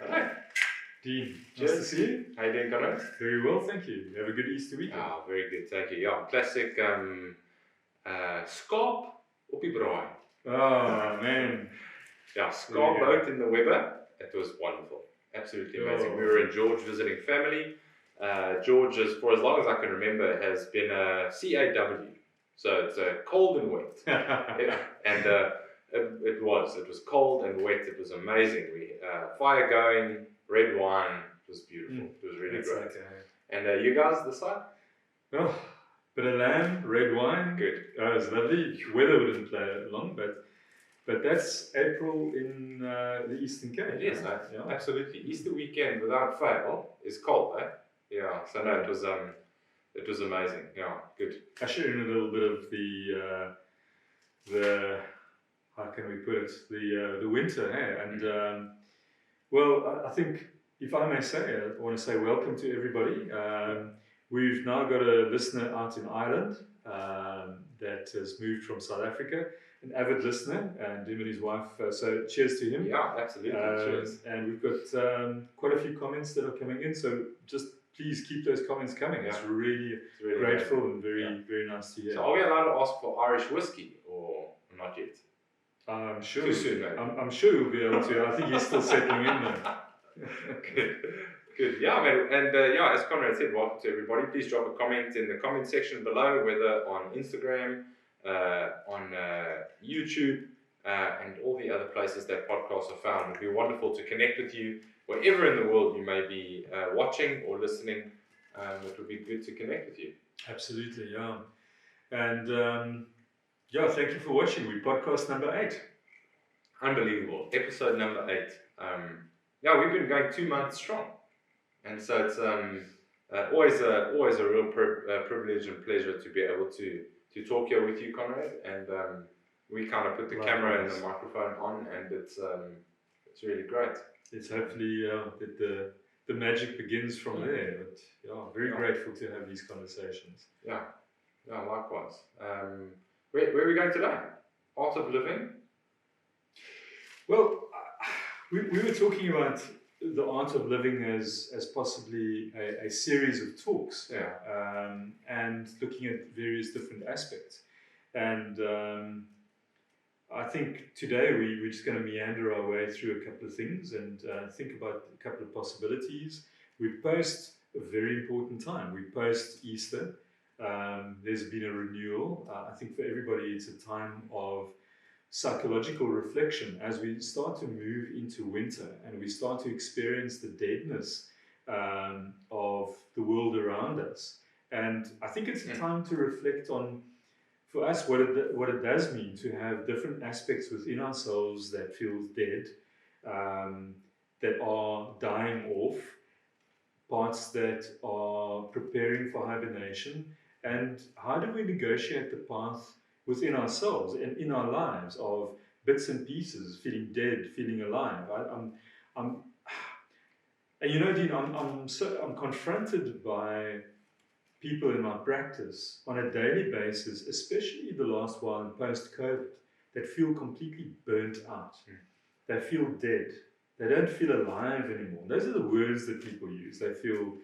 Hello. Dean, Cheers. nice to see you. How you doing, Konrad? Very well, thank you. Have a good Easter weekend. Ah, very good, thank you. Yeah, classic skaap op die braai. Oh, man. Yeah, skaap boat in the Weber. It was wonderful. Absolutely amazing. We were in George visiting family. George, for as long as I can remember, has been a CAW. So it's cold and wet. It was cold and wet. It was amazing. We fire going, red wine. It was beautiful. It was really great. Okay. And you guys, the side? Oh, bit of lamb, red wine. Good. Oh, it was lovely. Weather didn't play along, but that's April in the Eastern Cape. It is, right? Yeah. Absolutely. Easter weekend, without fail, is cold, eh? Yeah. So no, it was amazing. Yeah, good. Usher in a little bit of the how can we put it, the winter, eh? And well, I think, if I may say, I want to say welcome to everybody. We've now got a listener out in Ireland that has moved from South Africa, an avid listener, and him and his wife. So cheers to him. Yeah, absolutely. Cheers. And we've got quite a few comments that are coming in. So just please keep those comments coming. Yeah. It's really grateful amazing. And very nice to hear. So are we allowed to ask for Irish whiskey or not yet? I'm sure. Too soon, maybe. I'm sure you'll be able to. I think he's still settling in there. Good. Yeah, man. And yeah, as Konrad said, welcome to everybody. Please drop a comment in the comment section below, whether on Instagram, on YouTube, and all the other places that podcasts are found. It would be wonderful to connect with you wherever in the world you may be watching or listening. It would be good to connect with you. Absolutely, yeah. And yeah, thank you for watching. We're podcast number 8. Unbelievable. Episode number 8. Yeah, we've been going 2 months strong. And so it's always a real privilege and pleasure to be able to talk here with you, Konrad. And we kind of put the camera and the microphone on, and it's really great. It's hopefully that the magic begins from there. But yeah, very grateful to have these conversations. Yeah, likewise. Where are we going today? Art of living? Well, we were talking about the art of living as possibly a series of talks, and looking at various different aspects. And I think today we're just going to meander our way through a couple of things and think about a couple of possibilities. We post a very important time. We post Easter. There's been a renewal. I think for everybody it's a time of psychological reflection as we start to move into winter and we start to experience the deadness of the world around us. And I think it's a time to reflect on, for us, what it does mean to have different aspects within ourselves that feel dead, that are dying off, parts that are preparing for hibernation, and how do we negotiate the path within ourselves and in our lives of bits and pieces, feeling dead, feeling alive. And you know, Dean, I'm confronted by people in my practice on a daily basis, especially the last while and post-COVID, that feel completely burnt out. They feel dead. They don't feel alive anymore. Those are the words that people use. They feel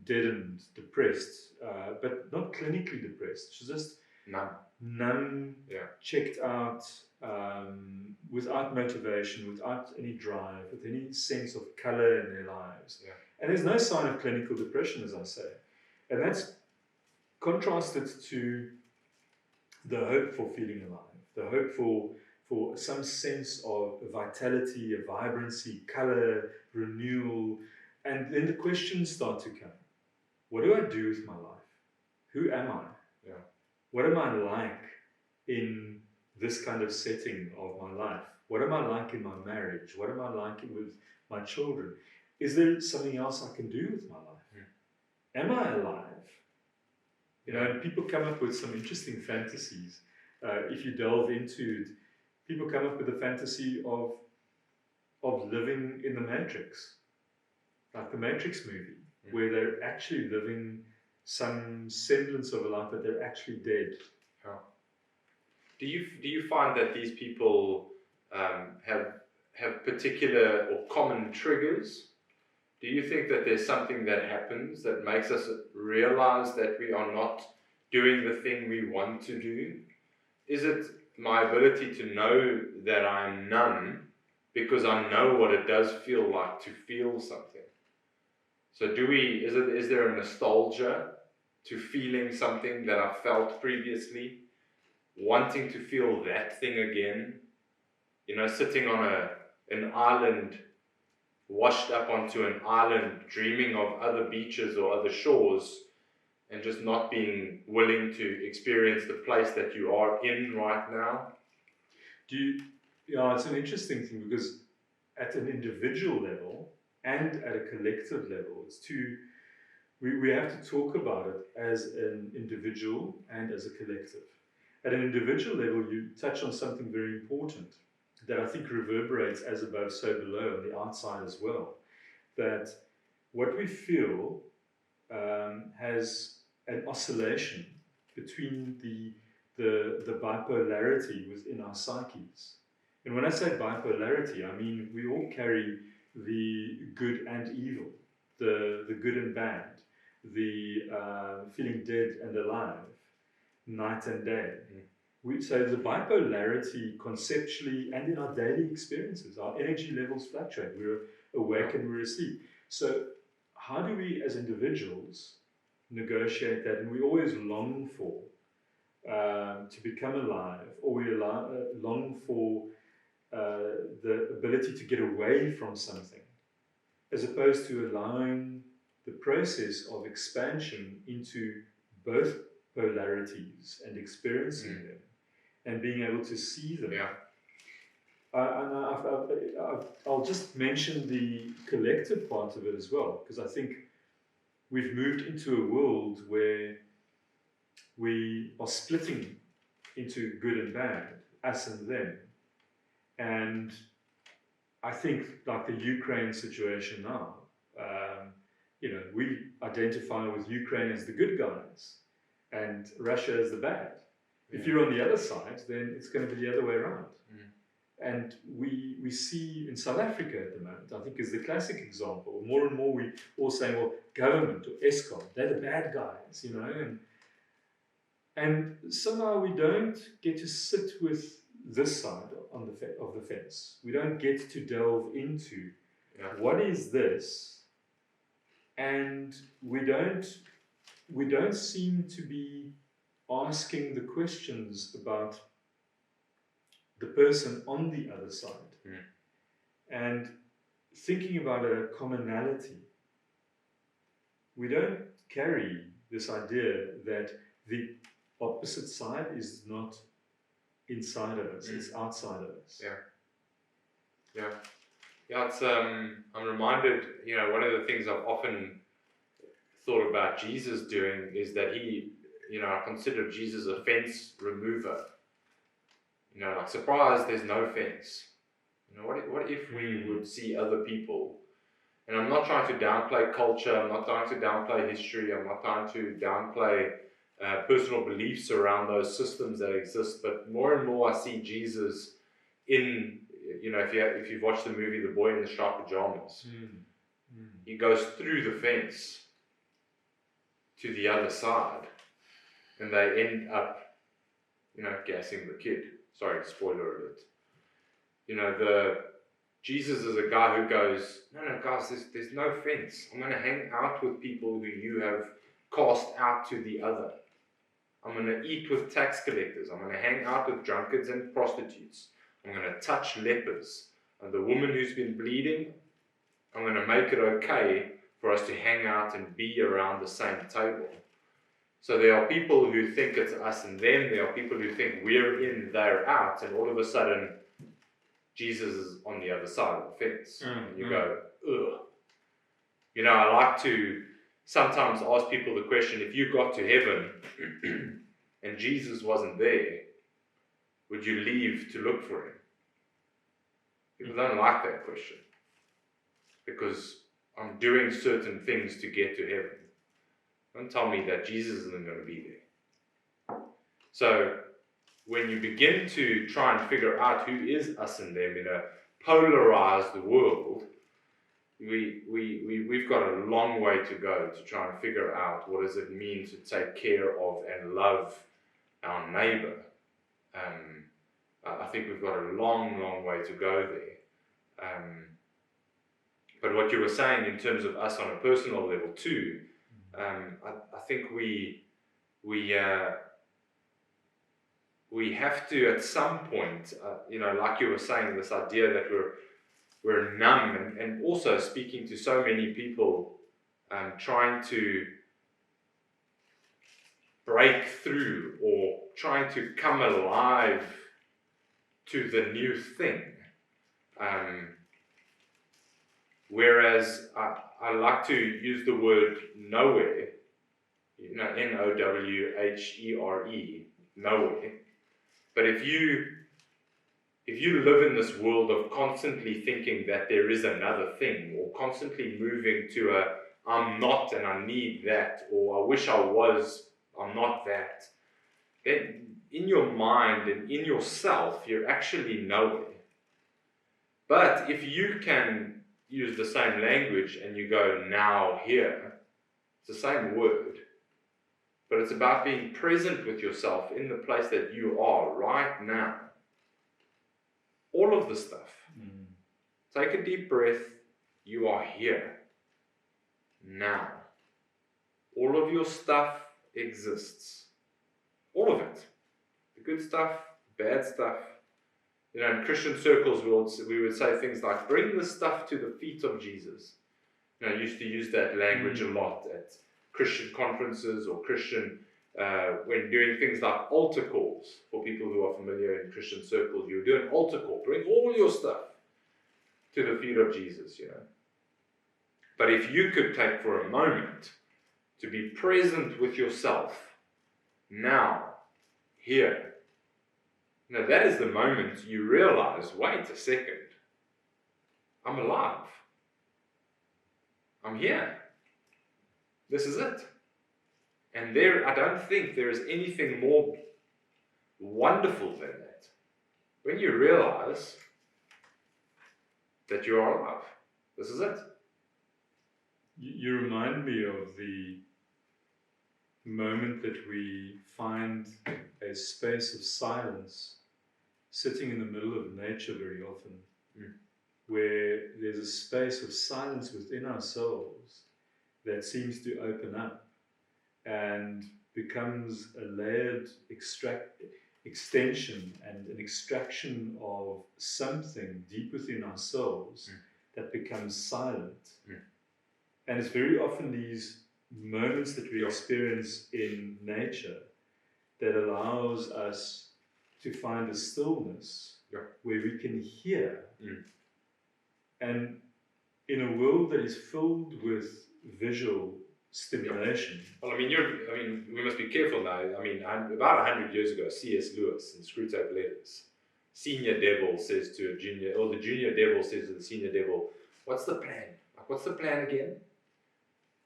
deadened, depressed, but not clinically depressed. Just numb, checked out, without motivation, without any drive, with any sense of colour in their lives. And there's no sign of clinical depression, as I say. And that's contrasted to the hope for feeling alive, the hope for some sense of vitality, a vibrancy, colour, renewal. And then the questions start to come. What do I do with my life? Who am I? What am I like in this kind of setting of my life? What am I like in my marriage? What am I like with my children? Is there something else I can do with my life? Am I alive? You know, and people come up with some interesting fantasies. If you delve into it, people come up with the fantasy of living in the Matrix, like the Matrix movie, where they're actually living some semblance of a life, but they're actually dead. Do you find that these people have have particular or common triggers? Do you think that there's something that happens that makes us realize that we are not doing the thing we want to do? Is it my ability to know that I'm numb because I know what it does feel like to feel something? So is there a nostalgia to feeling something that I felt previously, wanting to feel that thing again? Sitting on an island, washed up onto an island, dreaming of other beaches or other shores, and just not being willing to experience the place that you are in right now? Yeah, it's an interesting thing, because at an individual level and at a collective level, we have to talk about it as an individual and as a collective. At an individual level, you touch on something very important that I think reverberates as above, so below on the outside as well. That what we feel has an oscillation between the bipolarity within our psyches. And when I say bipolarity, I mean we all carry the good and evil, the good and bad, the feeling dead and alive, night and day. So the bipolarity conceptually and in our daily experiences, our energy levels fluctuate. We're awake and we're asleep. So how do we as individuals negotiate that? And we always long for to become alive, or we long for the ability to get away from something, as opposed to allowing the process of expansion into both polarities and experiencing them and being able to see them. Yeah. I'll just mention the collective part of it as well, because I think we've moved into a world where we are splitting into good and bad, us and them. And I think, like the Ukraine situation now, we identify with Ukraine as the good guys and Russia as the bad. If you're on the other side, then it's going to be the other way around. And we see in South Africa at the moment, I think is the classic example. More and more we all saying, well, government or ESCOM, they're the bad guys, and somehow we don't get to sit with this side of the fence. We don't get to delve into what is this, and we don't seem to be asking the questions about the person on the other side, and thinking about a commonality. We don't carry this idea that the opposite side is not inside of us, it's outside of us. Yeah, it's I'm reminded, one of the things I've often thought about Jesus doing is that he, I consider Jesus a fence remover. Like, surprise, there's no fence. What if we would see other people? And I'm not trying to downplay culture, I'm not trying to downplay history, I'm not trying to downplay personal beliefs around those systems that exist, but more and more I see Jesus in, if you've watched the movie The Boy in the Striped Pajamas, he goes through the fence to the other side, and they end up, gassing the kid. Sorry, spoiler alert. Jesus is a guy who goes, no, guys, there's no fence. I'm going to hang out with people who you have cast out to the other. I'm going to eat with tax collectors. I'm going to hang out with drunkards and prostitutes. I'm going to touch lepers. And the woman who's been bleeding, I'm going to make it okay for us to hang out and be around the same table. So there are people who think it's us and them. There are people who think we're in, they're out. And all of a sudden, Jesus is on the other side of the fence. And you go, ugh. I like to sometimes ask people the question, if you got to heaven and Jesus wasn't there, would you leave to look for him? People don't like that question, because I'm doing certain things to get to heaven. Don't tell me that Jesus isn't going to be there. So when you begin to try and figure out who is us and them in a polarized world, we've got a long way to go to try and figure out what does it mean to take care of and love our neighbor. I think we've got a long way to go there. But what you were saying in terms of us on a personal level too, I think we have to at some point, like you were saying, this idea that we're numb, and also speaking to so many people, trying to break through or trying to come alive to the new thing. Whereas I like to use the word nowhere, Nowhere, nowhere. But if you live in this world of constantly thinking that there is another thing, or constantly moving to a I'm not and I need that, or I wish I was, I'm not that, then in your mind and in yourself, you're actually nowhere. But if you can use the same language and you go now here, it's the same word, but it's about being present with yourself in the place that you are right now. All of the stuff. Take a deep breath. You are here now. All of your stuff exists. All of it. The good stuff, the bad stuff. In Christian circles, we would say things like, bring the stuff to the feet of Jesus. I used to use that language a lot at Christian conferences or Christian, when doing things like altar calls. For people who are familiar in Christian circles, you do an altar call. Bring all your stuff to the feet of Jesus, But if you could take for a moment to be present with yourself, now, here, that is the moment you realize, wait a second, I'm alive. I'm here. This is it. And I don't think there is anything more wonderful than that. When you realize that you are alive. This is it. You remind me of the moment that we find a space of silence sitting in the middle of nature very often, where there's a space of silence within ourselves that seems to open up and becomes a layered extension and an extraction of something deep within ourselves that becomes silent. And it's very often these moments that we experience in nature that allows us to find a stillness where we can hear. And in a world that is filled with visual stimulation. Well, we must be careful now. About 100 years ago, C.S. Lewis in Screwtape Letters, senior devil says to a junior, or the junior devil says to the senior devil, what's the plan? What's the plan again?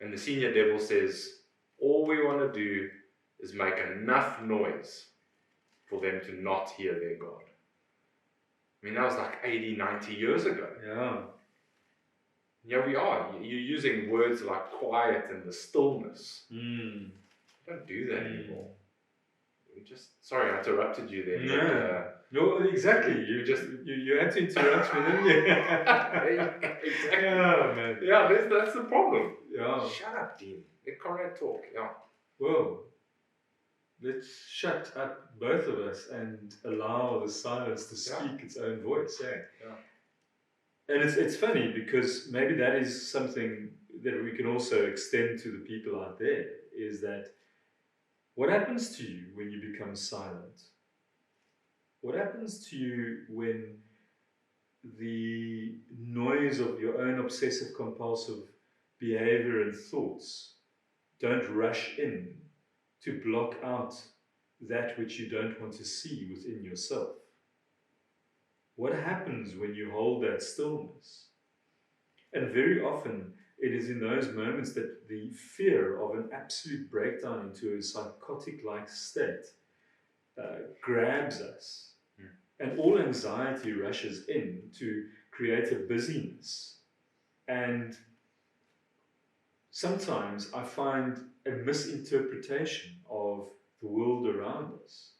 And the senior devil says, all we want to do is make enough noise for them to not hear their God. That was like 80, 90 years ago. Yeah, we are. You're using words like quiet and the stillness. Don't do that anymore. Sorry, I interrupted you there. No, exactly. You had to interrupt me, didn't you? Exactly. Yeah, man. Yeah, that's the problem. Yeah. Shut up, Dean. Let Konrad talk. Yeah. Well, let's shut up, both of us, and allow the silence to speak its own voice. And it's funny because maybe that is something that we can also extend to the people out there, is that what happens to you when you become silent? What happens to you when the noise of your own obsessive compulsive behavior and thoughts don't rush in to block out that which you don't want to see within yourself? What happens when you hold that stillness? And very often it is in those moments that the fear of an absolute breakdown into a psychotic-like state grabs us. And all anxiety rushes in to create a busyness. And sometimes I find a misinterpretation of the world around us,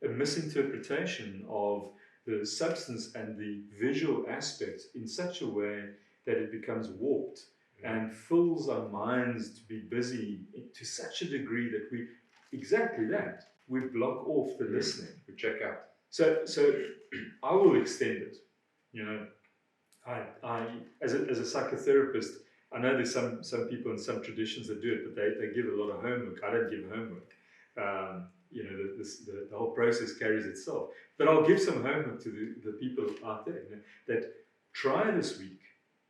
a misinterpretation of the substance and the visual aspect in such a way that it becomes warped and fills our minds to be busy to such a degree that we block off the listening. We check out. So I will extend it. You know, I as a psychotherapist, I know there's some people in some traditions that do it, but they give a lot of homework. I don't give homework. You know, the whole process carries itself. But I'll give some homework to the people out there, you know, that try this week.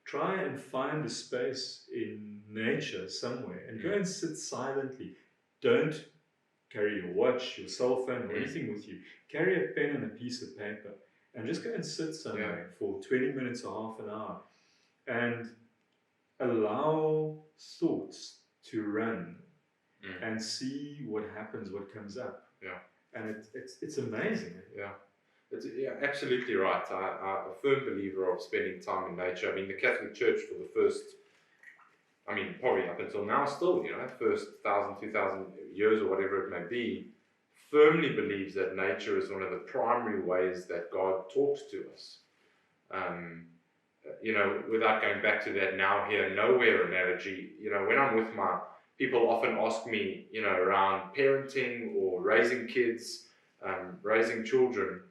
Try and find a space in nature somewhere and go and sit silently. Don't carry your watch, your cell phone, or anything with you. Carry a pen and a piece of paper and just go and sit somewhere for 20 minutes or half an hour and allow thoughts to run and see what happens, what comes up. Yeah. And it's amazing. Yeah. Absolutely right. I'm a firm believer of spending time in nature. I mean, the Catholic Church for the first, probably up until now still, you know, first 1,000, 2,000 years or whatever it may be, firmly believes that nature is one of the primary ways that God talks to us. You know, without going back to that now, here, nowhere analogy, you know, when I'm with people often ask me, you know, around parenting or raising kids, raising children.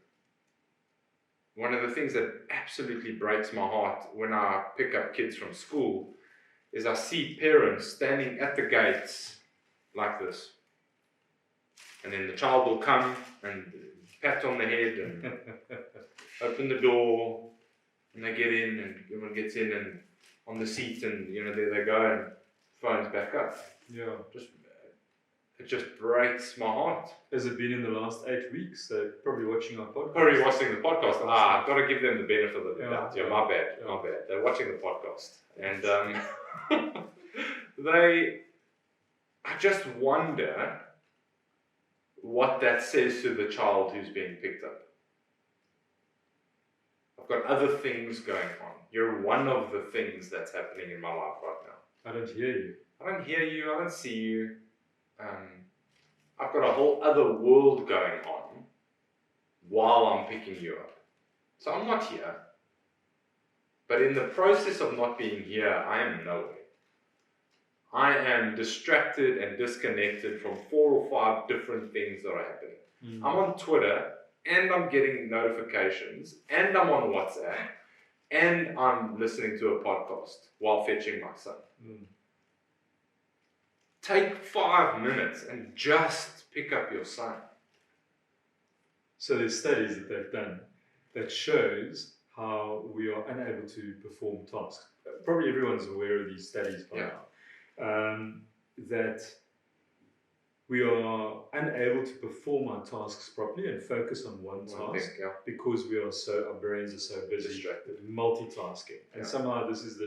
One of the things that absolutely breaks my heart when I pick up kids from school is I see parents standing at the gates like this. And then the child will come and pat on the head and open the door, and they get in, and everyone gets in and on the seat, and you know, there they go, and phone's back up. Yeah. It just breaks my heart. Has it been in the last 8 weeks? They're probably watching our podcast. Probably watching the podcast. I've got to give them the benefit of the doubt. Yeah, my bad. They're watching the podcast. And I just wonder what that says to the child who's being picked up. I've got other things going on. You're one of the things that's happening in my life right now. I don't hear you. I don't hear you. I don't see you. I've got a whole other world going on while I'm picking you up. So I'm not here. But in the process of not being here, I am nowhere. I am distracted and disconnected from 4 or 5 different things that are happening. I'm on Twitter, and I'm getting notifications, and I'm on WhatsApp, and I'm listening to a podcast while fetching my son. Take 5 minutes and just pick up your son. So there's studies that they've done that shows how we are unable to perform tasks. Probably everyone's aware of these studies by now. That we are unable to perform our tasks properly and focus on one task because our brains are so busy distracted, multitasking. And somehow this is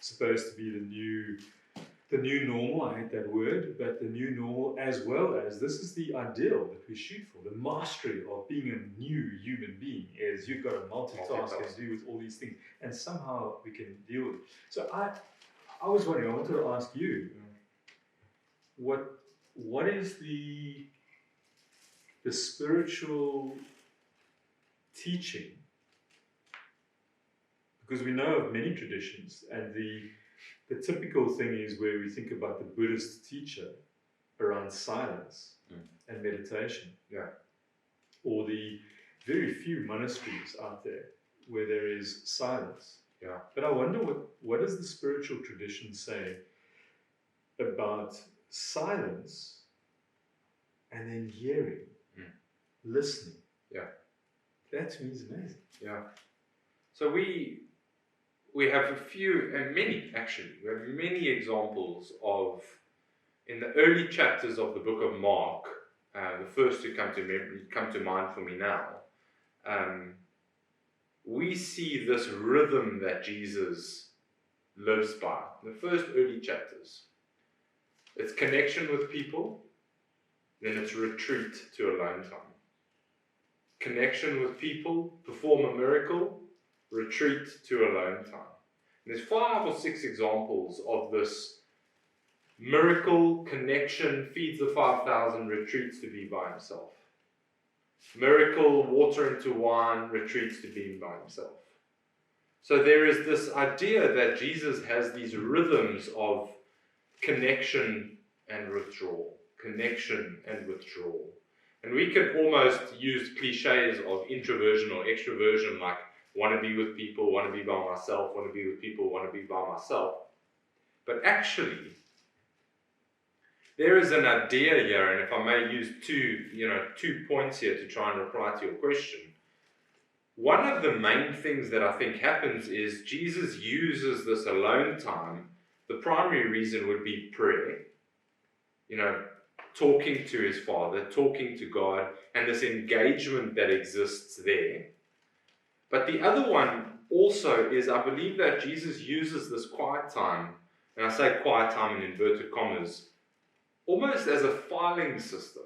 supposed to be the new normal. I hate that word, but the new normal, as well as this is the ideal that we shoot for. The mastery of being a new human being is you've got to multitask and do with all these things, and somehow we can deal with it. So I was wondering, I wanted to ask you, what is the spiritual teaching? Because we know of many traditions, and the typical thing is where we think about the Buddhist teacher around silence and meditation. Or the very few monasteries out there where there is silence. But I wonder what does the spiritual tradition say about silence and then hearing, listening. That to me is amazing. So we have a few, and many actually, we have many examples of, in the early chapters of the book of Mark, the first to come to mind for me now, we see this rhythm that Jesus lives by. The first early chapters. It's connection with people, then it's retreat to alone time. Connection with people, perform a miracle, retreat to alone time. And there's 5 or 6 examples of this miracle, connection, feeds the 5,000, retreats to be by himself. Miracle, water into wine, retreats to be by himself. So there is this idea that Jesus has these rhythms of connection and withdrawal, connection and withdrawal. And we can almost use cliches of introversion or extroversion, like want to be with people, want to be by myself, want to be with people, want to be by myself. But actually, there is an idea here, and if I may use two points here to try and reply to your question. One of the main things that I think happens is Jesus uses this alone time. The primary reason would be prayer, talking to his Father, talking to God, and this engagement that exists there. But the other one also is, I believe that Jesus uses this quiet time, and I say quiet time in inverted commas, almost as a filing system.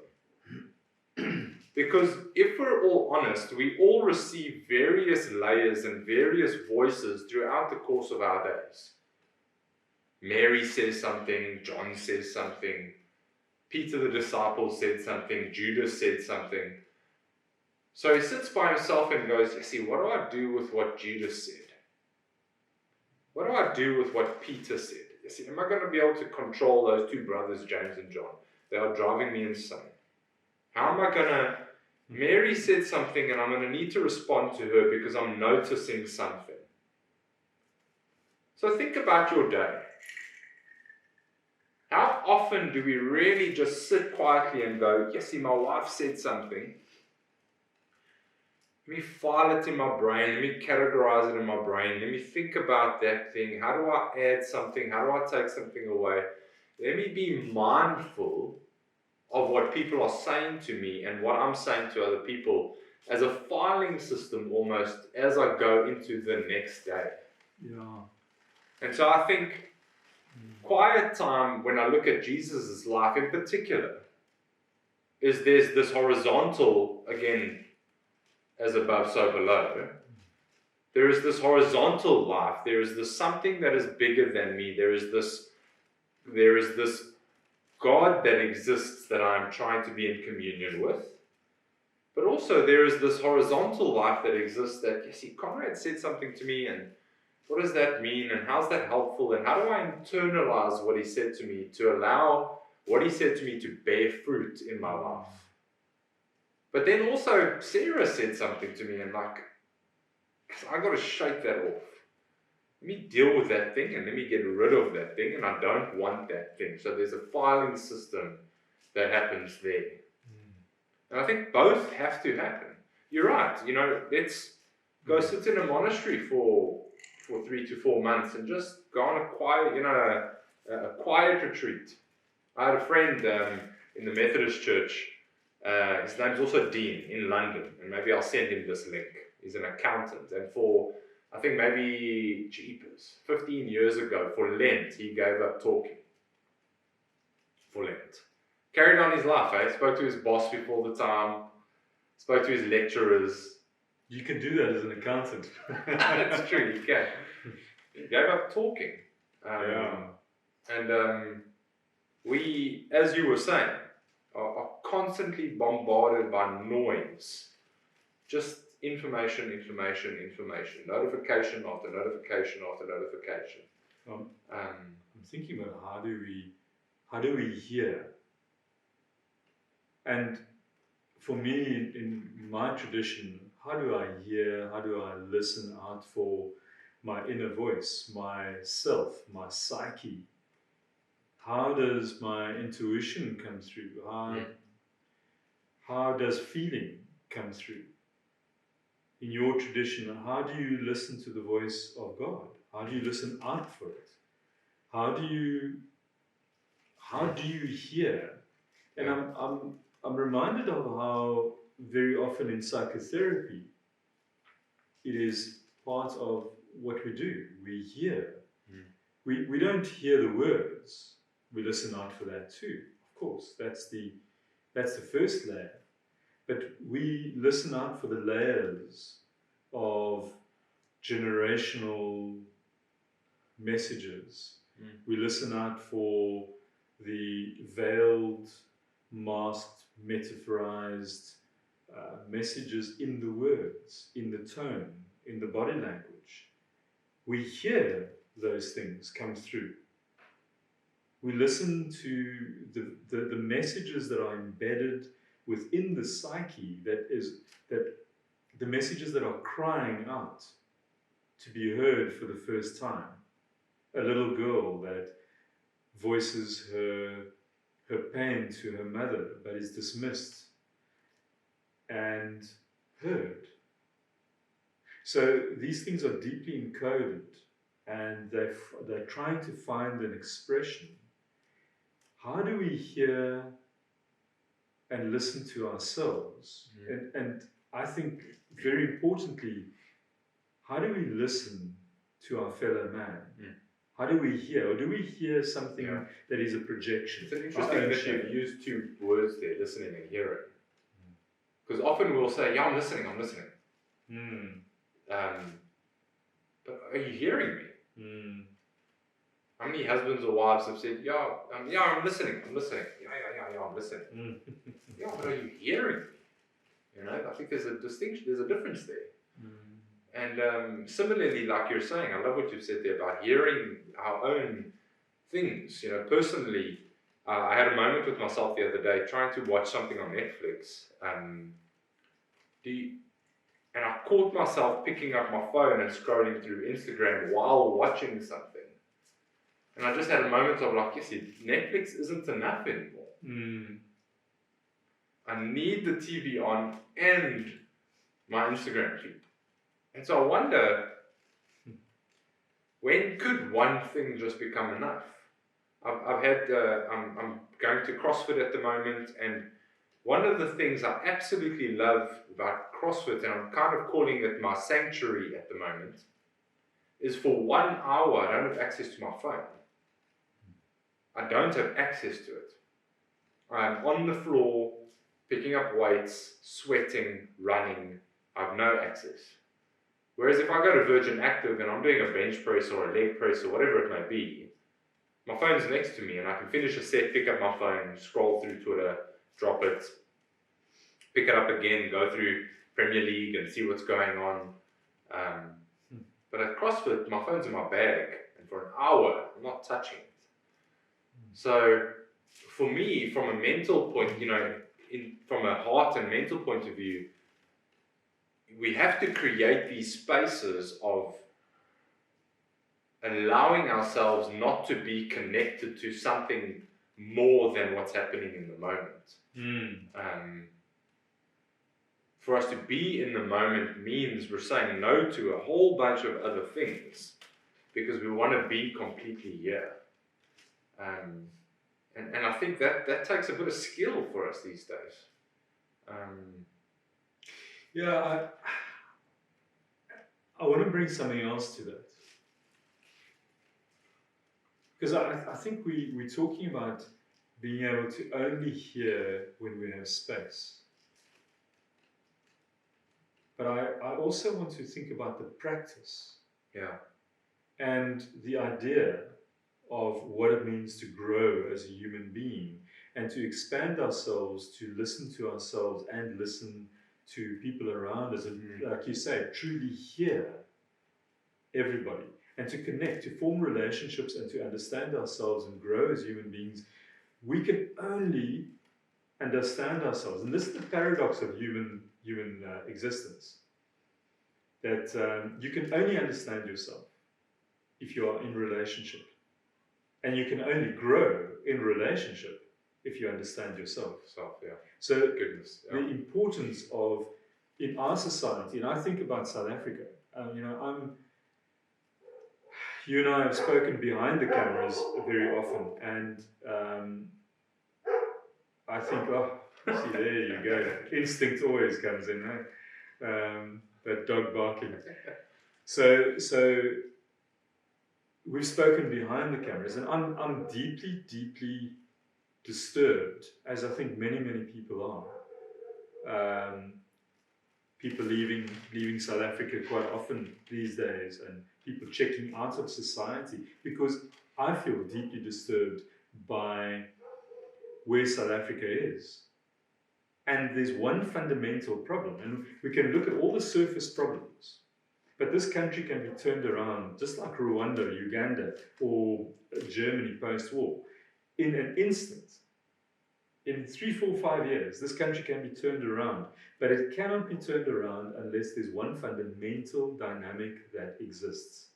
Because if we're all honest, we all receive various layers and various voices throughout the course of our days. Mary says something, John says something, Peter the disciple said something, Judas said something. So he sits by himself and goes, you see, what do I do with what Judas said? What do I do with what Peter said? You see, am I going to be able to control those 2 brothers, James and John? They are driving me insane. How am I going to... Mary said something and I'm going to need to respond to her because I'm noticing something. So think about your day. How often do we really just sit quietly and go, you see, my wife said something. Let me file it in my brain. Let me categorize it in my brain. Let me think about that thing. How do I add something? How do I take something away? Let me be mindful of what people are saying to me and what I'm saying to other people as a filing system almost as I go into the next day. Yeah. And so I think quiet time, when I look at Jesus' life in particular, is there's this horizontal, again, as above, so below. There is this horizontal life. There is this something that is bigger than me. There is this God that exists that I'm trying to be in communion with. But also there is this horizontal life that exists that, you see, Konrad said something to me, and what does that mean, and how's that helpful, and how do I internalize what he said to me to allow what he said to me to bear fruit in my life? But then also Sarah said something to me, and I got to shake that off. Let me deal with that thing and let me get rid of that thing, and I don't want that thing. So there's a filing system that happens there. And I think both have to happen. You're right, let's go sit in a monastery for 3 to 4 months and just go on a quiet retreat. I had a friend in the Methodist church, his name's also Dean in London, and maybe I'll send him this link. He's an accountant, and for I think maybe 15 years ago, for Lent, he gave up talking. For Lent. Carried on his life, spoke to his boss before the time, spoke to his lecturers. You can do that as an accountant. That's true, you can. He gave up talking. And we, as you were saying, are constantly bombarded by noise. Just information, notification after notification after notification. I'm thinking about how do we hear? And for me, in my tradition, how do I hear? How do I listen out for my inner voice, my self, my psyche? How does my intuition come through? How does feeling come through? In your tradition, how do you listen to the voice of God? How do you listen out for it? How do you hear? And I'm reminded of how very often in psychotherapy it is part of what we do. We hear. We don't hear the words. We listen out for that too. Of course, that's the first layer. But we listen out for the layers of generational messages. We listen out for the veiled, masked, metaphorized messages in the words, in the tone, in the body language. We hear those things come through. We listen to the messages that are embedded within the psyche, that the messages that are crying out to be heard for the first time. A little girl that voices her pain to her mother, but is dismissed and heard. So these things are deeply encoded, and they're trying to find an expression. How do we hear and listen to ourselves? And I think, very importantly, how do we listen to our fellow man? How do we hear? Or do we hear something that is a projection? It's interesting that you've used two words there, listening and hearing. Because often we'll say, yeah, I'm listening. But are you hearing me? How many husbands or wives have said, yeah, I'm listening. Yeah, I'm listening. Yeah, but are you hearing me? You know, I think there's a distinction, there's a difference there. And similarly, like you're saying, I love what you've said there about hearing our own things. You know, personally, I had a moment with myself the other day trying to watch something on Netflix. And I caught myself picking up my phone and scrolling through Instagram while watching something. And I just had a moment of like, yes, Netflix isn't enough anymore. I need the TV on and my Instagram feed. And so I wonder, when could one thing just become enough? I'm going to CrossFit at the moment, and one of the things I absolutely love about CrossFit, and I'm kind of calling it my sanctuary at the moment, is for 1 hour I don't have access to my phone. I don't have access to it. I'm on the floor, picking up weights, sweating, running. I have no access. Whereas if I go to Virgin Active and I'm doing a bench press or a leg press or whatever it may be, my phone's next to me and I can finish a set, pick up my phone, scroll through Twitter, drop it, pick it up again, go through Premier League and see what's going on. But at CrossFit, my phone's in my bag, and for an hour, I'm not touching it. So for me, from a mental point, from a heart and mental point of view, we have to create these spaces of allowing ourselves not to be connected to something more than what's happening in the moment. For us to be in the moment means we're saying no to a whole bunch of other things because we want to be completely here. And I think that takes a bit of skill for us these days. I want to bring something else to that. Because I think we're talking about being able to only hear when we have space. But I also want to think about the practice. And the idea of what it means to grow as a human being and to expand ourselves, to listen to ourselves and listen to people around us, and like you say, truly hear everybody, and to connect, to form relationships and to understand ourselves and grow as human beings. We can only understand ourselves, and this is the paradox of human existence, that you can only understand yourself if you are in relationship, and you can only grow in relationship if you understand yourself. So the importance of, in our society, and I think about South Africa, you and I have spoken behind the cameras very often, and I think, see, there you go. Instinct always comes in, right? That dog barking. So we've spoken behind the cameras, and I'm deeply, deeply disturbed, as I think many, many people are, people leaving South Africa quite often these days, and people checking out of society, because I feel deeply disturbed by where South Africa is. And there's one fundamental problem, and we can look at all the surface problems, but this country can be turned around just like Rwanda, Uganda, or Germany post-war in an instant. In 3, 4, 5 years, this country can be turned around, but it cannot be turned around unless there's one fundamental dynamic that exists.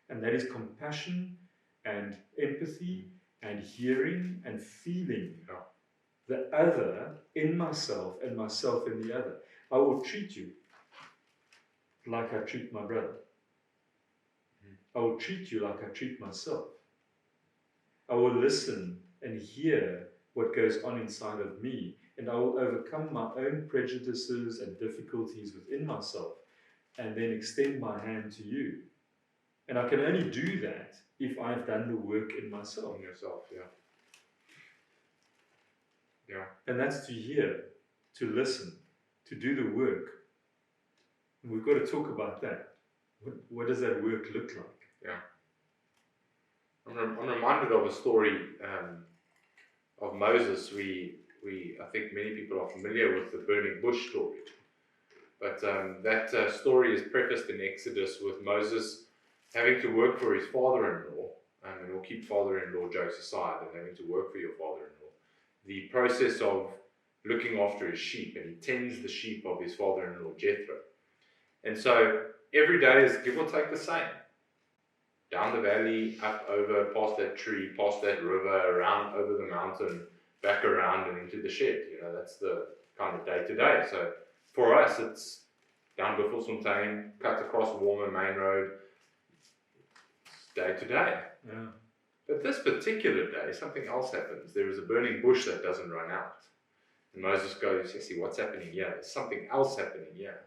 And that is compassion and empathy and hearing and feeling the other in myself and myself in the other. I will treat you like I treat my brother. I will treat you like I treat myself. I will listen and hear what goes on inside of me, and I will overcome my own prejudices and difficulties within myself, and then extend my hand to you. And I can only do that if I've done the work in myself. In yourself, yeah. Yeah. And that's to hear, to listen, to do the work. And we've got to talk about that. What does that work look like? Yeah. I'm reminded of a story of Moses. I think many people are familiar with the burning bush story. But that story is prefaced in Exodus with Moses having to work for his father-in-law, and we'll keep father-in-law jokes aside, and having to work for your father-in-law. The process of looking after his sheep, and he tends the sheep of his father-in-law Jethro. And so every day is give or take the same. Down the valley, up over, past that tree, past that river, around over the mountain, back around and into the shed. That's the kind of day to day. So for us, it's down Buffelsfontein, cut across Warmer Main Road, day to day. Yeah. But this particular day, something else happens. There is a burning bush that doesn't run out. And Moses goes, see, what's happening here? There's something else happening here.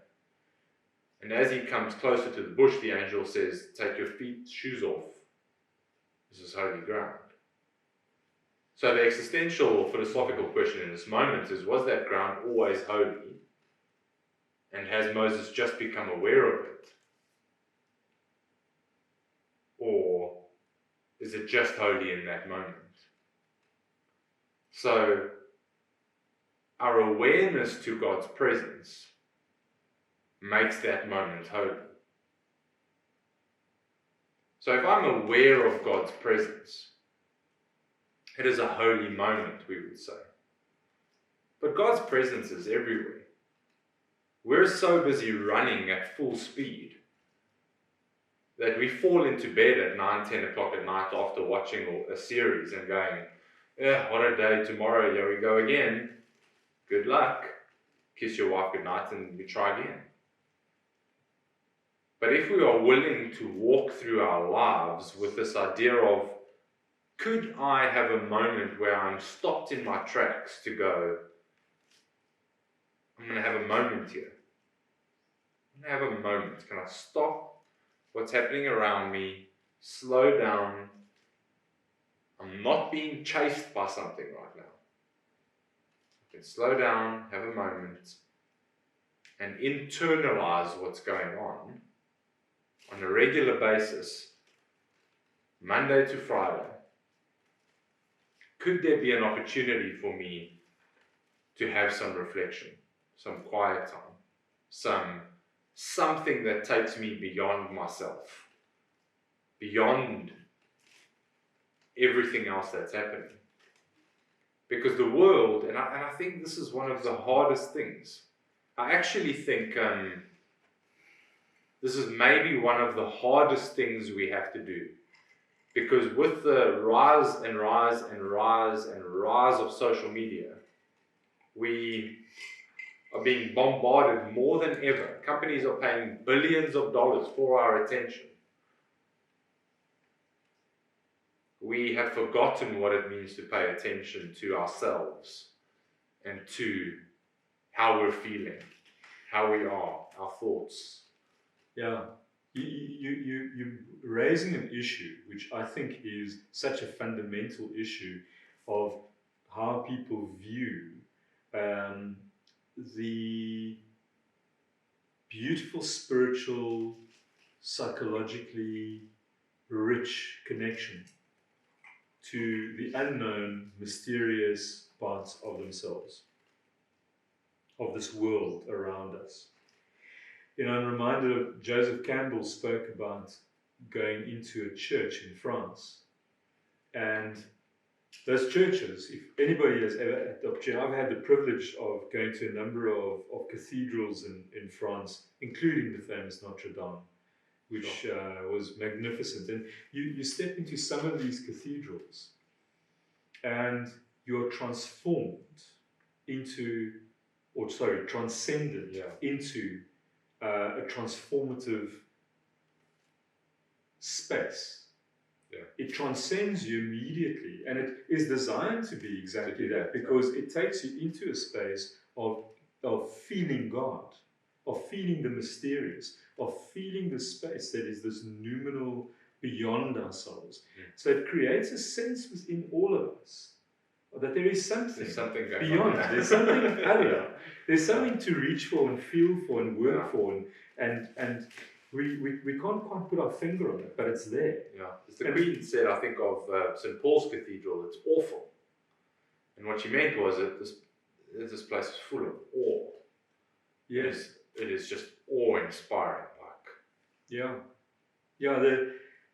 And as he comes closer to the bush, the angel says, take your shoes off. This is holy ground. So the existential or philosophical question in this moment is, was that ground always holy? And has Moses just become aware of it? Or is it just holy in that moment? So our awareness to God's presence makes that moment holy. So if I'm aware of God's presence, it is a holy moment, we would say. But God's presence is everywhere. We're so busy running at full speed that we fall into bed at 9, 10 o'clock at night after watching a series and going, what a day, tomorrow, here we go again. Good luck. Kiss your wife goodnight and we try again. But if we are willing to walk through our lives with this idea of, could I have a moment where I'm stopped in my tracks to go, I'm going to have a moment here. I'm going to have a moment. Can I stop what's happening around me, slow down? I'm not being chased by something right now. I can slow down, have a moment, and internalize what's going on a regular basis, Monday to Friday. Could there be an opportunity for me to have some reflection, some quiet time, something that takes me beyond myself, beyond everything else that's happening? Because the world, and I think this is one of the hardest things. I actually think this is maybe one of the hardest things we have to do. Because with the rise and rise and rise and rise of social media, we are being bombarded more than ever. Companies are paying billions of dollars for our attention. We have forgotten what it means to pay attention to ourselves and to how we're feeling, how we are, our thoughts. Yeah, you're raising an issue which I think is such a fundamental issue of how people view the beautiful spiritual, psychologically rich connection to the unknown, mysterious parts of themselves, of this world around us. I'm reminded of Joseph Campbell spoke about going into a church in France. And those churches, if anybody has ever had the opportunity, I've had the privilege of going to a number of cathedrals in France, including the famous Notre Dame, which was magnificent. And you step into some of these cathedrals and you're transcended into a transformative space. Yeah. It transcends you immediately, and it is designed to be exactly that, because it takes you into a space of feeling God, of feeling the mysterious, of feeling the space that is this noumenal beyond ourselves. So it creates a sense within all of us that there is something beyond, there's something other, there's something to reach for and feel for and work for, and we can't quite put our finger on it, but it's there. Yeah, as the Queen said, I think of St. Paul's Cathedral, it's awful. And what she meant was that this place is full of awe. Yes. It is just awe-inspiring.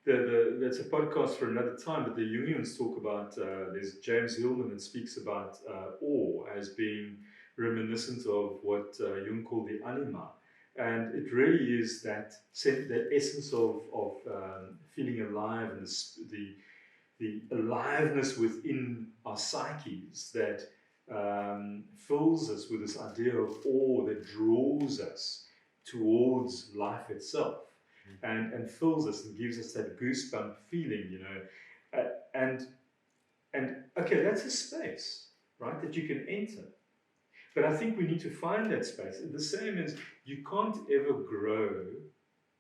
That's a podcast for another time, but the Jungians talk about, there's James Hillman that speaks about awe as being reminiscent of what Jung called the anima. And it really is that essence of feeling alive, and the aliveness within our psyches that fills us with this idea of awe that draws us towards life itself, and fills us and gives us that goosebump feeling, and okay, that's a space, right, that you can enter. But I think we need to find that space. And the same as you can't ever grow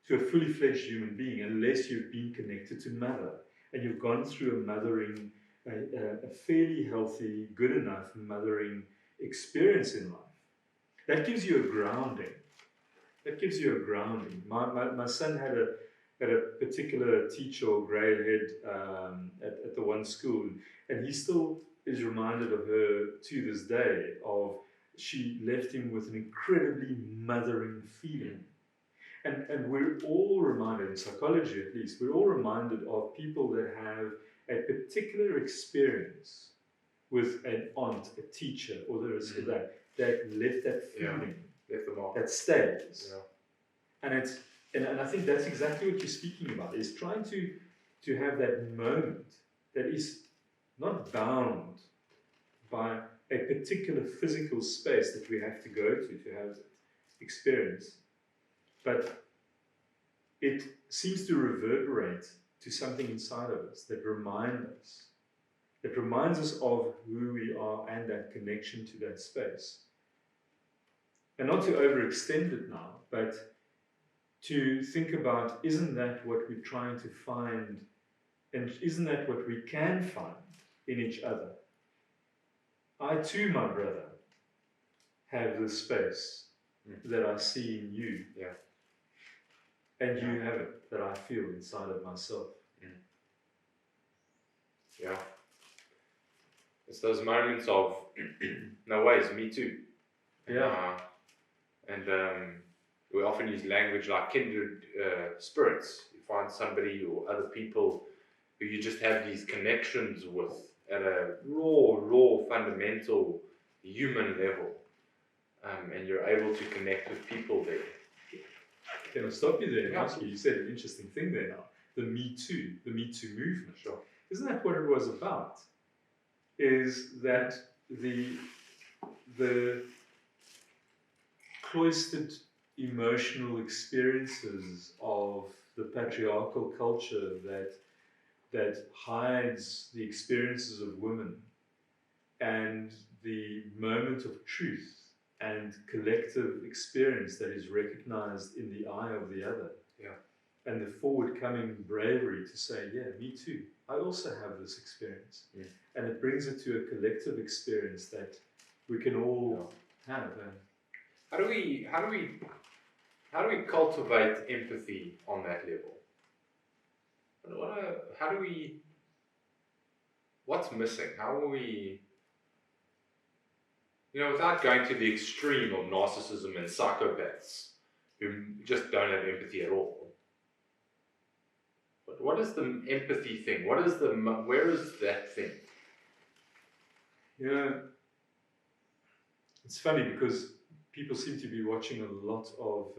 to a fully fledged human being unless you've been connected to mother and you've gone through a mothering, a fairly healthy, good enough mothering experience in life. That gives you a grounding. My son had a particular teacher or grade head at the one school, and he still is reminded of her to this day of. She left him with an incredibly mothering feeling. And we're all reminded, in psychology at least, we're all reminded of people that have a particular experience with an aunt, a teacher, or that left that feeling, left the mark. that stays. Yeah. And I think that's exactly what you're speaking about, is trying to have that moment that is not bound by a particular physical space that we have to go to have that experience. But it seems to reverberate to something inside of us that reminds us of who we are and that connection to that space. And not to overextend it now, but to think about, isn't that what we're trying to find, and isn't that what we can find in each other? I too, my brother, have this space that I see in you. Yeah. And you have it that I feel inside of myself. Yeah. It's those moments of, no ways, me too. Yeah. And we often use language like kindred spirits. You find somebody or other people who you just have these connections with at a raw, fundamental human level. And you're able to connect with people there. Can I stop you there and ask you? You said an interesting thing there now. The Me Too movement. Sure. Isn't that what it was about? Is that the cloistered emotional experiences of the patriarchal culture that hides the experiences of women, and the moment of truth and collective experience that is recognized in the eye of the other. Yeah. And the forward-coming bravery to say, yeah, me too. I also have this experience. Yeah. And it brings it to a collective experience that we can all have. How do we how do we cultivate empathy on that level? What's missing? How are we, without going to the extreme of narcissism and psychopaths who just don't have empathy at all. But what is the empathy thing? Where is that thing? It's funny because people seem to be watching a lot of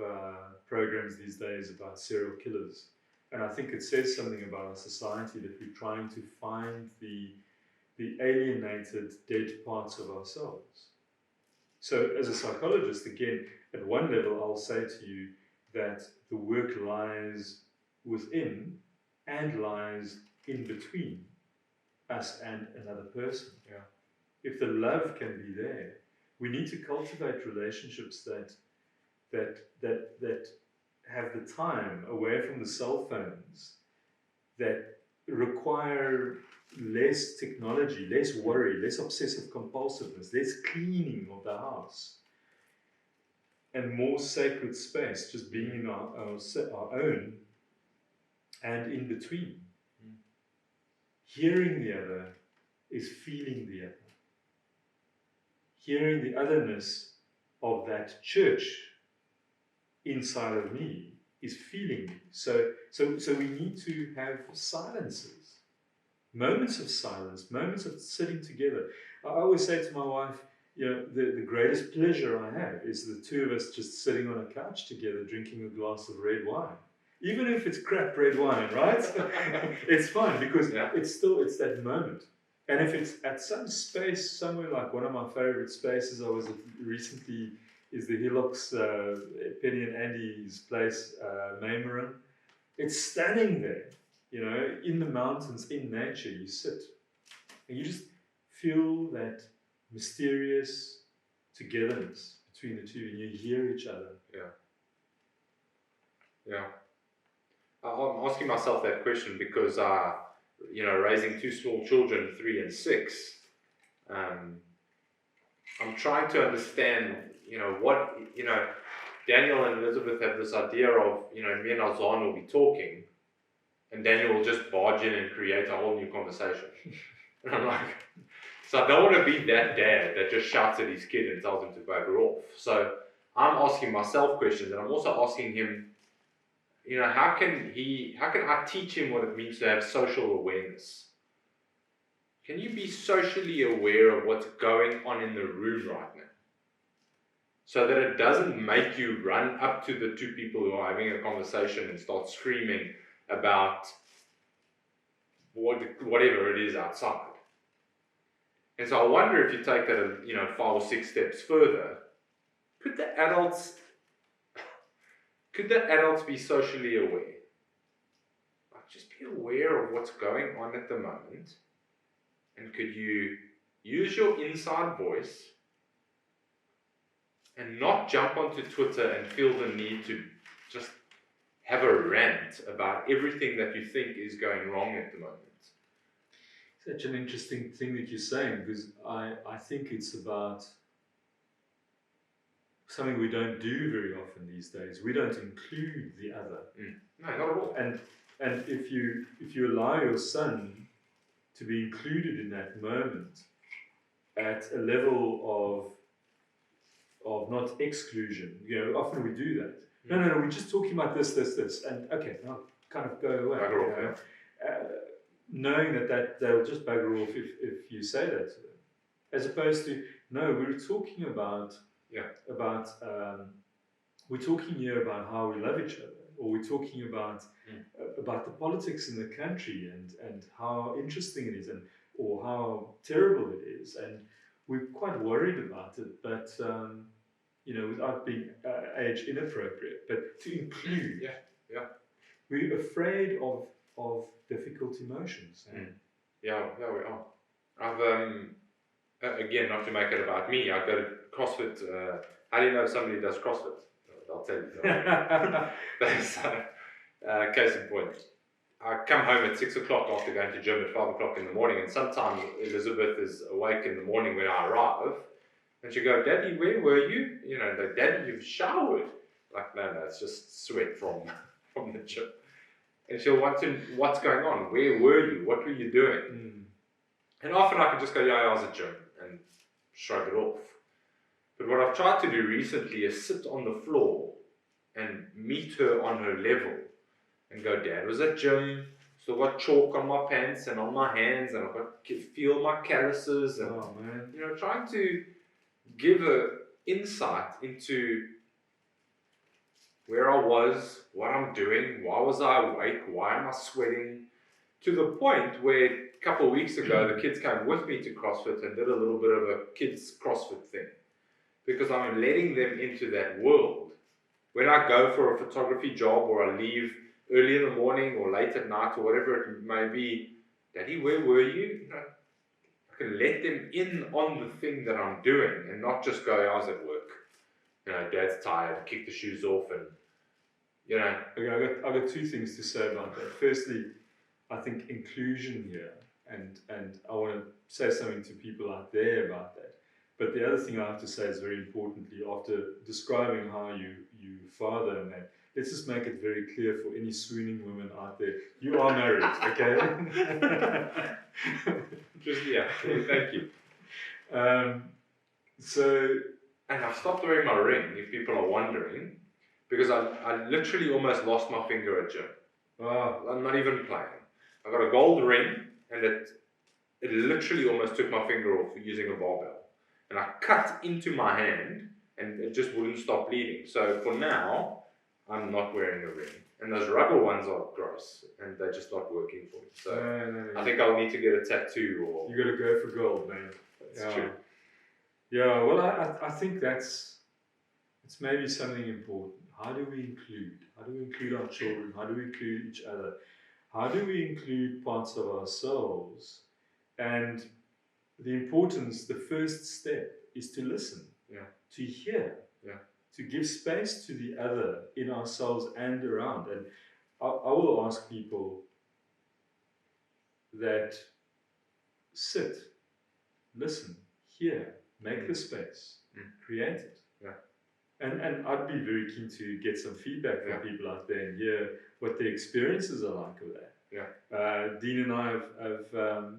programs these days about serial killers. And I think it says something about our society that we're trying to find the alienated, dead parts of ourselves. So as a psychologist, again, at one level, I'll say to you that the work lies within and lies in between us and another person. Yeah. If the love can be there, we need to cultivate relationships that have the time away from the cell phones, that require less technology, less worry, less obsessive compulsiveness, less cleaning of the house, and more sacred space, just being in our own and in between. Hearing the other is feeling the other. Hearing the otherness of that church inside of me is feeling me. So we need to have silences, moments of silence, moments of sitting together. I always say to my wife, the greatest pleasure I have is the two of us just sitting on a couch together drinking a glass of red wine. Even if it's crap red wine, right? It's fine because it's that moment. And if it's at some space, somewhere like one of my favorite spaces I was at recently is the Hillocks, Penny and Andy's place, Maymarin. It's stunning there, in the mountains, in nature, you sit. And you just feel that mysterious togetherness between the two, and you hear each other. Yeah. I'm asking myself that question because, raising two small children, 3 and 6, I'm trying to understand, Daniel and Elizabeth have this idea of, me and Azan will be talking, and Daniel will just barge in and create a whole new conversation. And I'm like, so I don't want to be that dad that just shouts at his kid and tells him to bugger off. So I'm asking myself questions, and I'm also asking him, how can I teach him what it means to have social awareness? Can you be socially aware of what's going on in the room right now? So that it doesn't make you run up to the two people who are having a conversation and start screaming about whatever it is outside. And so I wonder if you take that 5 or 6 steps further, could the adults be socially aware? Like, just be aware of what's going on at the moment, and could you use your inside voice and not jump onto Twitter and feel the need to just have a rant about everything that you think is going wrong at the moment? Such an interesting thing that you're saying, because I think it's about something we don't do very often these days. We don't include the other. No, not at all. And if you allow your son to be included in that moment at a level of not exclusion, often we do that. No, we're just talking about this, and okay, I'll kind of go away. Knowing that they'll just bugger off if you say that to them, as opposed to, no, we're talking about we're talking here about how we love each other, or we're talking about the politics in the country and how interesting it is, or how terrible it is, and we're quite worried about it, but without being age inappropriate, but to include. We're afraid of difficult emotions. Yeah, we are. I've again, not to make it about me, I go to CrossFit. How do you know if somebody does CrossFit? I'll tell you. That's case in point. I come home at 6 o'clock after going to gym at 5 o'clock in the morning, and sometimes Elizabeth is awake in the morning when I arrive, and she goes, "Daddy, where were you?" Like, "Daddy, you've showered." Like, no, it's just sweat from the gym. And she'll want to, what's going on? Where were you? What were you doing? And often I can just go, yeah, I was at gym, and shrug it off. But what I've tried to do recently is sit on the floor and meet her on her level and go, Dad was at gym, still got chalk on my pants and on my hands, and I've got to feel my calluses, and you know, trying to give her insight into where I was, what I'm doing, why was I awake, why am I sweating, to the point where a couple of weeks ago the kids came with me to CrossFit and did a little bit of a kids CrossFit thing, because I'm letting them into that world. When I go for a photography job, or I leave early in the morning or late at night or whatever it may be, Daddy, where were you? You know, I can let them in on the thing that I'm doing and not just go, I was at work. You know, Dad's tired, kick the shoes off, and you know. Okay, I've got two things to say about that. Firstly, I think inclusion here, and I want to say something to people out there about that. But the other thing I have to say is very importantly, after describing how you father and that, let's just make it very clear for any swooning women out there, you are married, okay? Just, yeah, thank you. And I've stopped wearing my ring, if people are wondering, because I literally almost lost my finger at gym. I'm not even playing. I got a gold ring, and it literally almost took my finger off using a barbell. And I cut into my hand, and it just wouldn't stop bleeding. So for now, I'm not wearing a ring. And those rubber ones are gross, and they're just not working for me. So no. I think I'll need to get a tattoo. Or you got to go for gold, man. That's true. Yeah, well, I think it's maybe something important. How do we include? How do we include our children? How do we include each other? How do we include parts of ourselves? And the importance, the first step is to listen, to hear, to give space to the other in ourselves and around. And I will ask people that sit, listen, hear, make the space, create it. And I'd be very keen to get some feedback from people out there and hear what their experiences are like with that. Dean and I have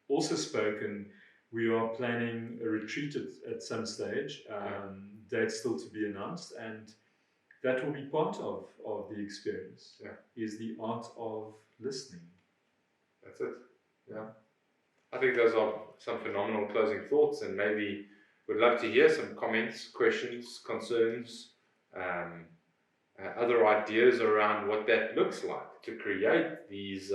also spoken. We are planning a retreat at some stage. Date still to be announced, and that will be part of the experience. Is the art of listening. That's it. Yeah. I think those are some phenomenal closing thoughts, and maybe we'd love to hear some comments, questions, concerns, other ideas around what that looks like to create these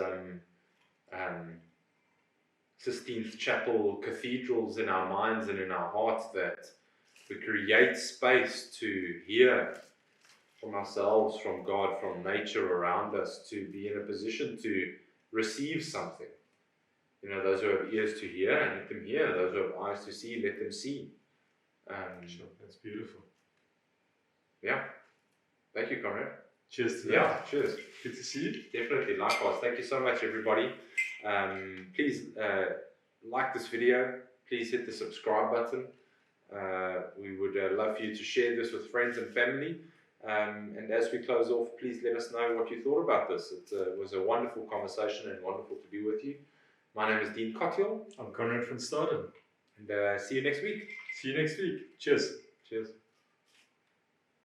Sistine Chapel cathedrals in our minds and in our hearts, that we create space to hear from ourselves, from God, from nature around us, to be in a position to receive something. You know, those who have ears to hear, and let them hear. Those who have eyes to see, let them see. Sure, that's beautiful. Yeah. Thank you, Konrad. Cheers to that. Yeah, cheers. Good to see you. Definitely, likewise. Thank you so much, everybody. Please like this video. Please hit the subscribe button. We would love for you to share this with friends and family. And as we close off, please let us know what you thought about this. It was a wonderful conversation and wonderful to be with you. My name is Dean Konrad. I'm Konrad van Staden. And see you next week. See you next week. Cheers. Cheers.